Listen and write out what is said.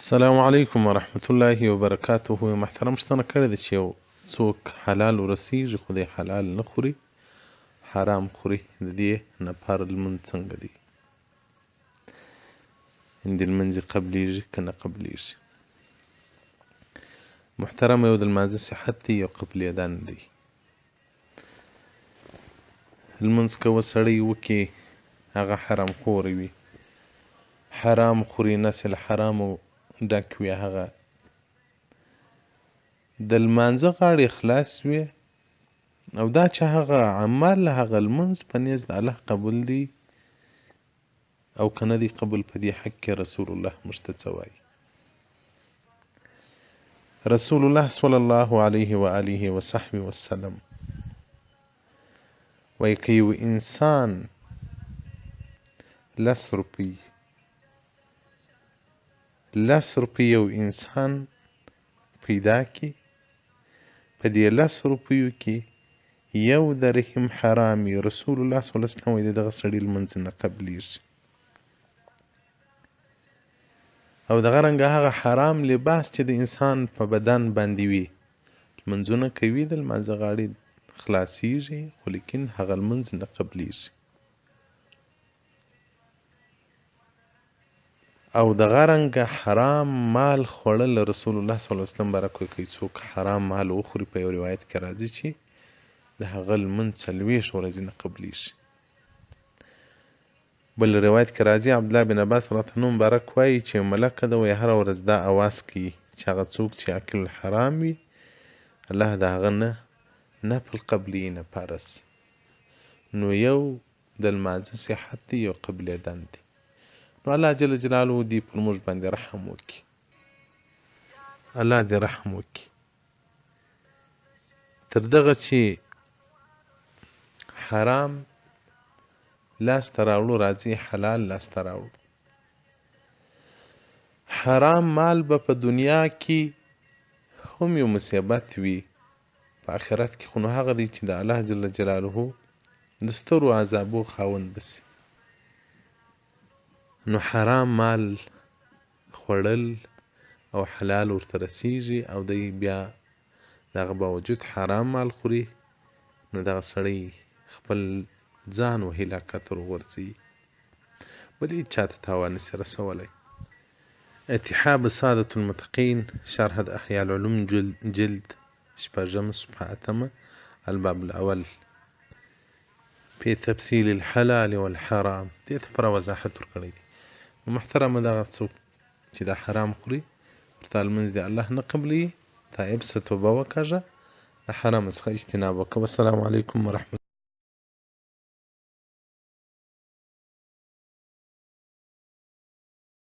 السلام علیکم ورحمت الله وبرکاته. محترم شتنه کړی ده چې یو څوک حلال ورسیږي خو دی حلال نه خوري، حرام خوري، د دې نفر لمونځ څنګه دی؟ د لمونځ قبلیږي که نه قبلیږي؟ محترم، یو د لمانځه صحت دی، یو قبلیدن دی. لمونځ کوه سړی وکړي هغه حرام خور وي، حرام خوري، نسل حرامو ډک وي، هغه د لمانځه غاړې خلاص وي، او دا چې هغه عمل هغه لمونځ په نیز د الله قبول دی او که نه دی قبول، په دې حق کې رسول الله موږ ته څه وایي؟ رسول الله صلی الله علیه و آله و صحبه وسلم وایي که یو انسان 10 روپۍ یو انسان پیدا کی، په دې 10 روپیو کې یو درهم حرام وي، رسول الله صلی الله علیه وسلم وایي دغه سړي لمونځ نه قبلیږي. او دغه رنګه هغه حرام لباس چې د انسان په بدن باندې وي، لمونځونه کوي، د لمانځه غاړې خلاصیږي، خو لیکن هغه لمونځ نه قبلیږي. او دغه رنګه حرام مال خوړل رسول الله صلی الله علیه وسلم برکوي، که څوک حرام مال وخوري، په یو روایت کې راځي چې د هغه لمونځ 40 ورځې نه قبلیږي. بل روایت کې راځي عبدالله بن عباس راته نوم مبارک وایي چې ملکه ده، وایي هره ورځ دا اواز کوي چې هغه څوک چې اکل حرام وي الله د هغه نه نفل قبلي نه فرض. نو یو د لمانځه صحت دی، یو قبلېدن دی. نو الله جل جلاله دې پر موږ باندې رحم وکړي، الله دې رحم وکړي. تر دغه چې حرام لاس ته راوړو راځي حلال لاس ته راوړو. حرام مال به په دنیا کې هم یو مصیبت وي، په آخرت کې خو نو هغه دی چې د الله جل جلاله د سترو عذابو خاوند بسي. نو حرام مال خوړل او حلال ورته رسیږي او دی بیا دغه باوجود حرام مال خوري، نو دغه سړی خپل ځان و هلاکت ورغورځوي، بل هېڅ چاته تاوان نسي رسولی. اتحاب سادة المتقین شرح د احیاء العلوم جلد 6 صفحه 8 الباب الاول في تفصیل الحلال والحرام، دې ته پر وضاحت ورکړی دی. محترم، دغه څوک چې دا حرام خوري ورته لمونځ دی الله نه قبلي، تایب څه توبه وکړه، د حرام څخه اجتناب وکړه. والسلام علیکم ورحمة